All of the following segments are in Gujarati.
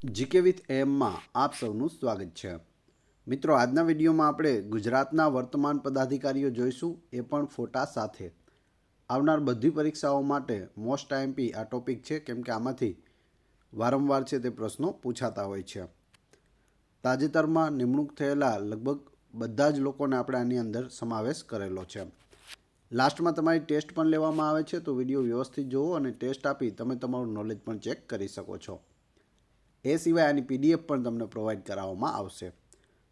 જીકે વિથ એમમાં આપ સૌનું સ્વાગત છે. મિત્રો, આજના વિડીયોમાં આપણે ગુજરાતના વર્તમાન પદાધિકારીઓ જોઈશું, એ પણ ફોટા સાથે. આવનાર બધી પરીક્ષાઓ માટે મોસ્ટ આઈએમપી આ ટોપિક છે, કેમ કે આમાંથી વારંવાર છે તે પ્રશ્નો પૂછાતા હોય છે. તાજેતરમાં નિમણૂક થયેલા લગભગ બધા જ લોકોને આપણે આની અંદર સમાવેશ કરેલો છે. લાસ્ટમાં તમારી ટેસ્ટ પણ લેવામાં આવે છે, તો વિડીયો વ્યવસ્થિત જુઓ અને ટેસ્ટ આપી તમે તમારું નોલેજ પણ ચેક કરી શકો છો. એ સિવાય આની પીડીએફ પણ તમને પ્રોવાઈડ કરાવવામાં આવશે.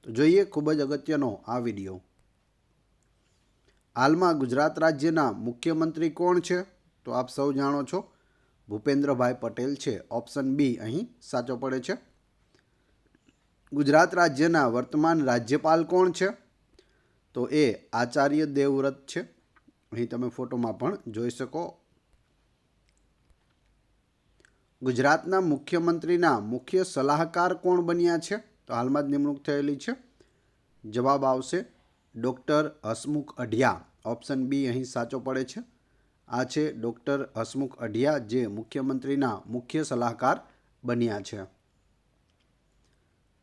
તો જોઈએ ખૂબ જ અગત્યનો આ વિડીયો. હાલમાં ગુજરાત રાજ્યના મુખ્યમંત્રી કોણ છે? તો આપ સૌ જાણો છો, ભૂપેન્દ્રભાઈ પટેલ છે. ઓપ્શન બી અહીં સાચો પડે છે. ગુજરાત રાજ્યના વર્તમાન રાજ્યપાલ કોણ છે? તો એ આચાર્ય દેવવ્રત છે. અહીં તમે ફોટોમાં પણ જોઈ શકો. ગુજરાતના મુખ્યમંત્રીના મુખ્ય સલાહકાર કોણ બન્યા છે? તો હાલમાં જ નિમણૂક થયેલી છે. જવાબ આવશે doctor Hasmukh Adhia. Option B અહીં સાચો પડે છે. આ છે ડૉક્ટર હસમુખ અઢિયા, જે મુખ્યમંત્રીના મુખ્ય સલાહકાર બન્યા છે.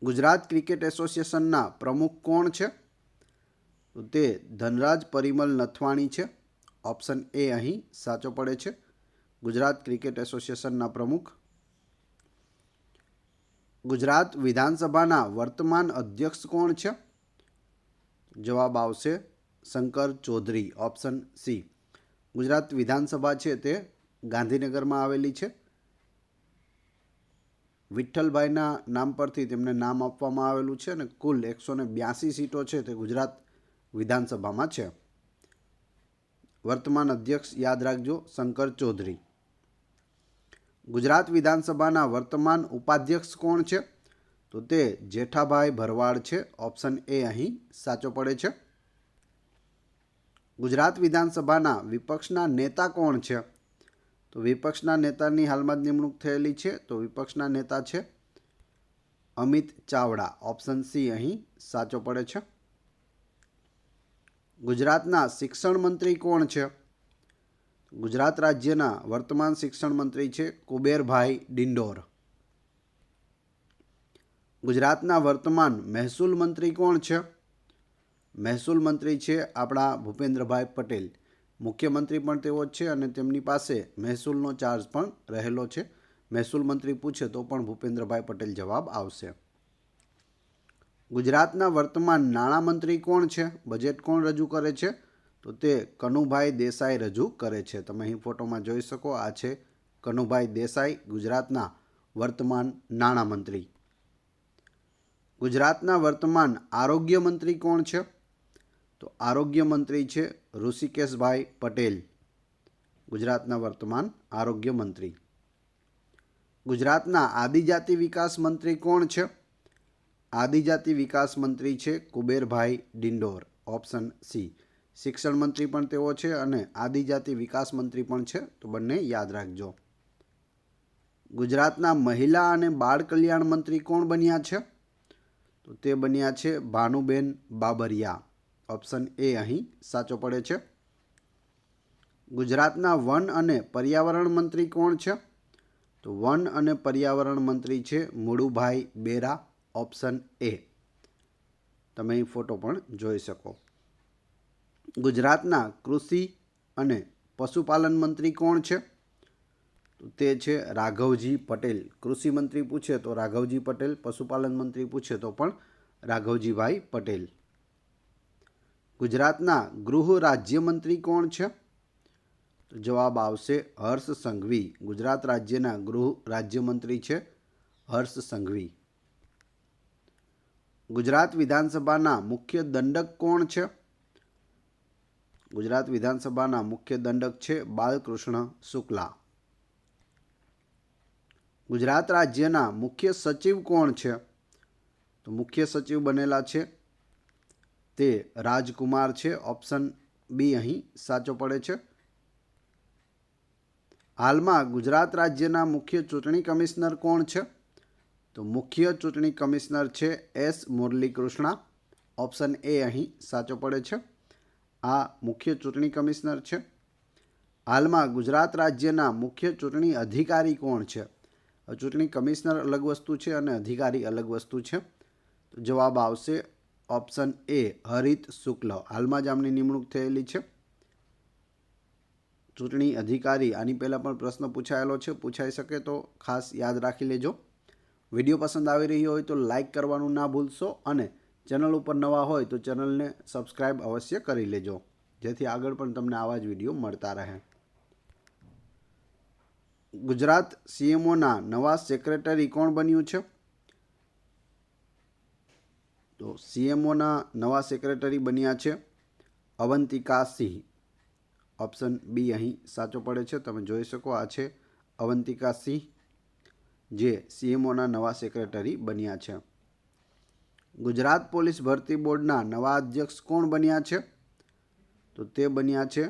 ગુજરાત ક્રિકેટ એસોસિએશનના પ્રમુખ કોણ છે? તો તે ધનરાજ પરિમલ નથવાણી છે. ઓપ્શન એ અહીં સાચો પડે છે. ગુજરાત ક્રિકેટ એસોસિએશનના પ્રમુખ. ગુજરાત વિધાનસભાના વર્તમાન અધ્યક્ષ કોણ છે? જવાબ આવશે શંકર ચૌધરી. Option C. ગુજરાત વિધાનસભા છે તે ગાંધીનગરમાં આવેલી છે. વિઠ્ઠલભાઈના નામ પરથી તેમને નામ આપવામાં આવેલું છે અને કુલ 182 સીટો છે તે ગુજરાત વિધાનસભામાં છે. વર્તમાન અધ્યક્ષ યાદ રાખજો, શંકર ચૌધરી. ગુજરાત વિધાનસભાના વર્તમાન ઉપાધ્યક્ષ કોણ છે? તો તે જેઠાભાઈ ભરવાડ છે. ઓપ્શન એ અહીં સાચો પડે છે. ગુજરાત વિધાનસભાના વિપક્ષના નેતા કોણ છે? તો વિપક્ષના નેતાની હાલમાં જ નિમણૂક થયેલી છે. તો વિપક્ષના નેતા છે અમિત ચાવડા. ઓપ્શન સી અહીં સાચો પડે છે. ગુજરાતના શિક્ષણ મંત્રી કોણ છે? ગુજરાત રાજ્યના વર્તમાન શિક્ષણ મંત્રી છે કુબેરભાઈ ડિંડોર. ગુજરાતના વર્તમાન મહેસૂલ મંત્રી કોણ છે? મહેસૂલ મંત્રી છે આપણા ભૂપેન્દ્રભાઈ પટેલ. મુખ્યમંત્રી પણ તેઓ જ છે અને તેમની પાસે મહેસૂલનો ચાર્જ પણ રહેલો છે. મહેસૂલ મંત્રી પૂછે તો પણ ભૂપેન્દ્રભાઈ પટેલ જવાબ આવશે. ગુજરાતના વર્તમાન નાણામંત્રી કોણ છે? બજેટ કોણ રજૂ કરે છે? તો તે કનુભાઈ દેસાઈ રજૂ કરે છે. તમે અહીં ફોટોમાં જોઈ શકો, આ છે કનુભાઈ દેસાઈ, ગુજરાતના વર્તમાન નાણામંત્રી. ગુજરાતના વર્તમાન આરોગ્ય મંત્રી કોણ છે? તો આરોગ્ય મંત્રી છે ઋષિકેશભાઈ પટેલ. ગુજરાતના વર્તમાન આરોગ્ય મંત્રી. ગુજરાતના આદિજાતિ વિકાસ મંત્રી કોણ છે? આદિજાતિ વિકાસ મંત્રી છે કુબેરભાઈ ડિંડોર. Option C. શિક્ષણ મંત્રી પણ તેઓ છે અને આદિજાતિ વિકાસ મંત્રી પણ છે, તો બંને યાદ રાખજો. ગુજરાતના મહિલા અને બાળ કલ્યાણ મંત્રી કોણ બન્યા છે? તો તે બન્યા છે ભાનુબેન બાબરિયા. ઓપ્શન એ અહીં સાચો પડે છે. ગુજરાતના વન અને પર્યાવરણ મંત્રી કોણ છે? તો વન અને પર્યાવરણ મંત્રી છે મુળુભાઈ બેરા. Option A. તમે અહીં ફોટો પણ જોઈ શકો. ગુજરાતના કૃષિ અને પશુપાલન મંત્રી કોણ છે? તો તે છે રાઘવજી પટેલ. કૃષિ મંત્રી પૂછે તો રાઘવજી પટેલ, પશુપાલન મંત્રી પૂછે તો પણ રાઘવજીભાઈ પટેલ. ગુજરાતના ગૃહ રાજ્યમંત્રી કોણ છે? તો જવાબ આવશે હર્ષ સંઘવી. ગુજરાત રાજ્યના ગૃહ રાજ્યમંત્રી છે હર્ષ સંઘવી. ગુજરાત વિધાનસભાના મુખ્ય દંડક કોણ છે? ગુજરાત વિધાનસભાના મુખ્ય દંડક છે બાલકૃષ્ણ શુક્લા. ગુજરાત રાજ્યના મુખ્ય સચિવ કોણ છે? તો મુખ્ય સચિવ બનેલા છે તે રાજકુમાર છે. ઓપ્શન બી અહીં સાચો પડે છે. હાલમાં ગુજરાત રાજ્યના મુખ્ય ચૂંટણી કમિશનર કોણ છે? તો મુખ્ય ચૂંટણી કમિશનર છે એસ મુરલીકૃષ્ણા. ઓપ્શન એ અહીં સાચો પડે છે. આ મુખ્ય ચૂંટણી કમિશનર છે. હાલમાં ગુજરાત રાજ્યના મુખ્ય ચૂંટણી અધિકારી કોણ છે? ચૂંટણી કમિશનર અલગ વસ્તુ છે અને અધિકારી અલગ વસ્તુ છે. તો જવાબ આવશે ઓપ્શન એ હરિત શુક્લ. હાલમાં જ આમની નિમણૂક થયેલી છે. ચૂંટણી અધિકારી આની પહેલાં પણ પ્રશ્ન પૂછાયેલો છે, પૂછાઈ શકે તો ખાસ યાદ રાખી લેજો. વિડીયો પસંદ આવી રહ્યો હોય તો લાઇક કરવાનું ના ભૂલશો અને ચેનલ ઉપર નવા હોય તો ચેનલને સબસ્ક્રાઈબ અવશ્ય કરી લેજો, જેથી આગળ પણ તમને આવા જ વિડીયો મળતા રહે. ગુજરાત સીએમઓના નવા સેક્રેટરી કોણ બન્યું છે? તો સીએમઓના નવા સેક્રેટરી બન્યા છે અવંતિકા સિંહ. ઓપ્શન બી અહીં સાચો પડે છે. તમે જોઈ શકો, આ છે અવંતિકા સિંહ જે સીએમઓના નવા સેક્રેટરી બન્યા છે. ગુજરાત પોલીસ ભરતી બોર્ડના નવા અધ્યક્ષ કોણ બન્યા છે? તો તે બન્યા છે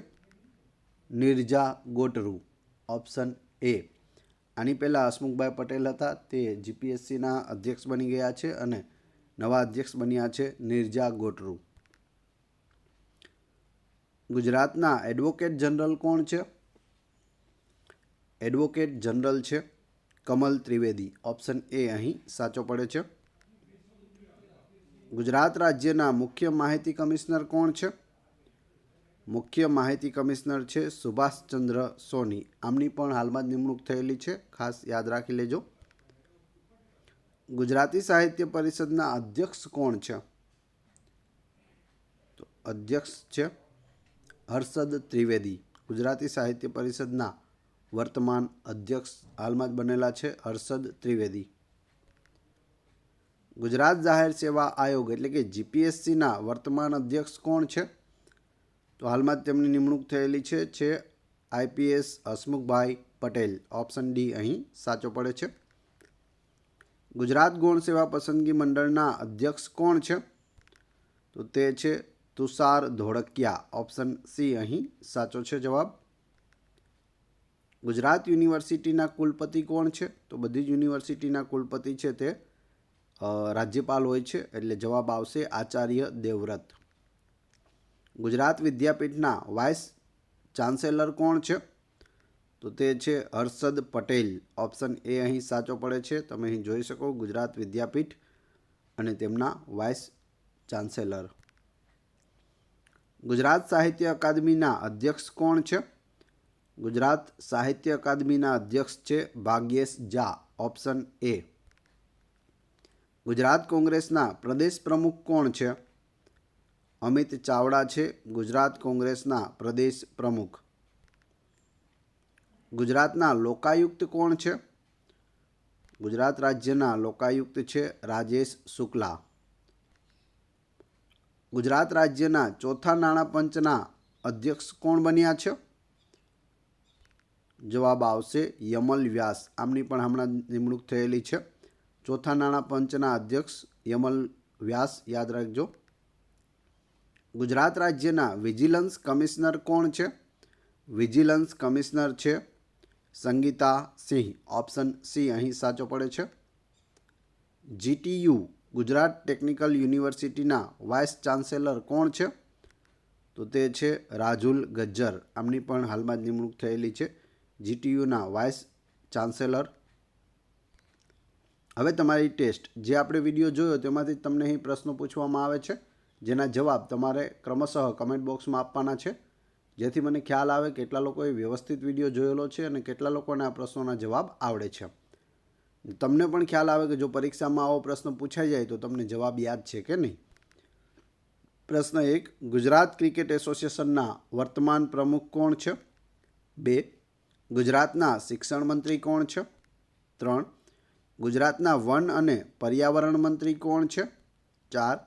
નિરજા ગોટરુ. Option A. આની પહેલાં હસમુખભાઈ પટેલ હતા, તે જીપીએસસીના અધ્યક્ષ બની ગયા છે અને નવા અધ્યક્ષ બન્યા છે નિરજા ગોટરુ. ગુજરાતના એડવોકેટ જનરલ કોણ છે? એડવોકેટ જનરલ છે કમલ ત્રિવેદી. ઓપ્શન એ અહીં સાચો પડે છે. ગુજરાત રાજ્યના મુખ્ય માહિતી કમિશનર કોણ છે? મુખ્ય માહિતી કમિશનર છે સુભાષચંદ્ર સોની. આમની પણ હાલમાં જ નિમણૂક થયેલી છે, ખાસ યાદ રાખી લેજો. ગુજરાતી સાહિત્ય પરિષદના અધ્યક્ષ કોણ છે? તો અધ્યક્ષ છે હર્ષદ ત્રિવેદી. ગુજરાતી સાહિત્ય પરિષદના વર્તમાન અધ્યક્ષ હાલમાં જ બનેલા છે હર્ષદ ત્રિવેદી. ગુજરાત જાહેર સેવા આયોગ એટલે કે જીપીએસસીના વર્તમાન અધ્યક્ષ કોણ છે? તો હાલમાં જ તેમની નિમણૂક થયેલી છે IPS Hasmukhbhai Patel. Option D અહીં સાચો પડે છે. ગુજરાત ગૌણ સેવા પસંદગી મંડળના અધ્યક્ષ કોણ છે? તો તે છે તુષાર ધોળકિયા. ઓપ્શન સી અહીં સાચો છે જવાબ. ગુજરાત યુનિવર્સિટીના કુલપતિ કોણ છે? તો બધી જ યુનિવર્સિટીના કુલપતિ છે તે રાજ્યપાલ હોય છે, એટલે જવાબ આવશે આચાર્ય દેવવ્રત. ગુજરાત વિદ્યાપીઠના વાઇસ ચાન્સેલર કોણ છે? તો તે છે હર્ષદ પટેલ. ઓપ્શન એ અહીં સાચો પડે છે. તમે અહીં જોઈ શકો ગુજરાત વિદ્યાપીઠ અને તેમના વાઇસ ચાન્સેલર. ગુજરાત સાહિત્ય અકાદમીના અધ્યક્ષ કોણ છે? ગુજરાત સાહિત્ય અકાદમીના અધ્યક્ષ છે ભાગ્યેશ ઝા. Option A. ગુજરાત કોંગ્રેસના પ્રદેશ પ્રમુખ કોણ છે? અમિત ચાવડા છે ગુજરાત કોંગ્રેસના પ્રદેશ પ્રમુખ. ગુજરાતના લોકાયુક્ત કોણ છે? ગુજરાત રાજ્યના લોકાયુક્ત છે રાજેશ શુક્લા. ગુજરાત રાજ્યના ચોથા નાણાં પંચના અધ્યક્ષ કોણ બન્યા છે? જવાબ આવશે યમલ વ્યાસ. આમની પણ હમણાં નિમણૂક થયેલી છે. ચોથા નાણાં પંચના અધ્યક્ષ યમલ વ્યાસ, યાદ રાખજો. ગુજરાત રાજ્યના વિજિલન્સ કમિશનર કોણ છે? વિજિલન્સ કમિશનર છે સંગીતા સિંહ. ઓપ્શન સી અહીં સાચો પડે છે. જીટીયુ ગુજરાત ટેકનિકલ યુનિવર્સિટીના વાઇસ ચાન્સેલર કોણ છે? તો તે છે રાજુલ ગજ્જર. આમની પણ હાલમાં જ નિમણૂક થયેલી છે જીટીયુના વાઇસ ચાન્સેલર. હવે તમારી ટેસ્ટ, જે આપણે વિડીયો જોયો તેમાંથી તમને અહીં પ્રશ્નો પૂછવામાં આવે છે, જેના જવાબ તમારે ક્રમશઃ કમેન્ટ બોક્સમાં આપવાના છે, જેથી મને ખ્યાલ આવે કેટલા લોકોએ વ્યવસ્થિત વિડીયો જોયેલો છે અને કેટલા લોકોને આ પ્રશ્નોના જવાબ આવડે છે. તમને પણ ખ્યાલ આવે કે જો પરીક્ષામાં આવો પ્રશ્ન પૂછાઈ જાય તો તમને જવાબ યાદ છે કે નહીં. પ્રશ્ન 1. ગુજરાત ક્રિકેટ એસોસિએશનના વર્તમાન પ્રમુખ કોણ છે? 2. ગુજરાતના શિક્ષણ મંત્રી કોણ છે? 3. ગુજરાતના વન અને પર્યાવરણ મંત્રી કોણ છે? 4.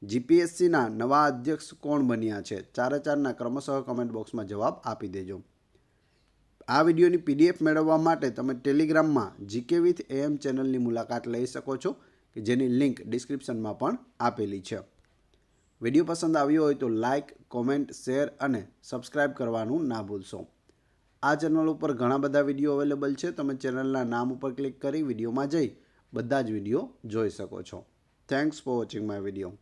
જીપીએસસીના નવા અધ્યક્ષ કોણ બન્યા છે? 4-4ના ક્રમશઃ કમેન્ટ બોક્સમાં જવાબ આપી દેજો. આ વિડીયોની પીડીએફ મેળવવા માટે તમે ટેલિગ્રામમાં જીકે વિથ એએમ ચેનલની મુલાકાત લઈ શકો છો, કે જેની લિંક ડિસ્ક્રિપ્શનમાં પણ આપેલી છે. વિડીયો પસંદ આવ્યો હોય તો લાઇક, કોમેન્ટ, શેર અને સબસ્ક્રાઈબ કરવાનું ના ભૂલશો. આ ચેનલ ઉપર ઘણા બધા વિડીયો અવેલેબલ છે. તમે ચેનલના નામ ઉપર ક્લિક કરી વિડીયોમાં જઈ બધા જ વિડીયો જોઈ શકો છો. Thanks for watching my video.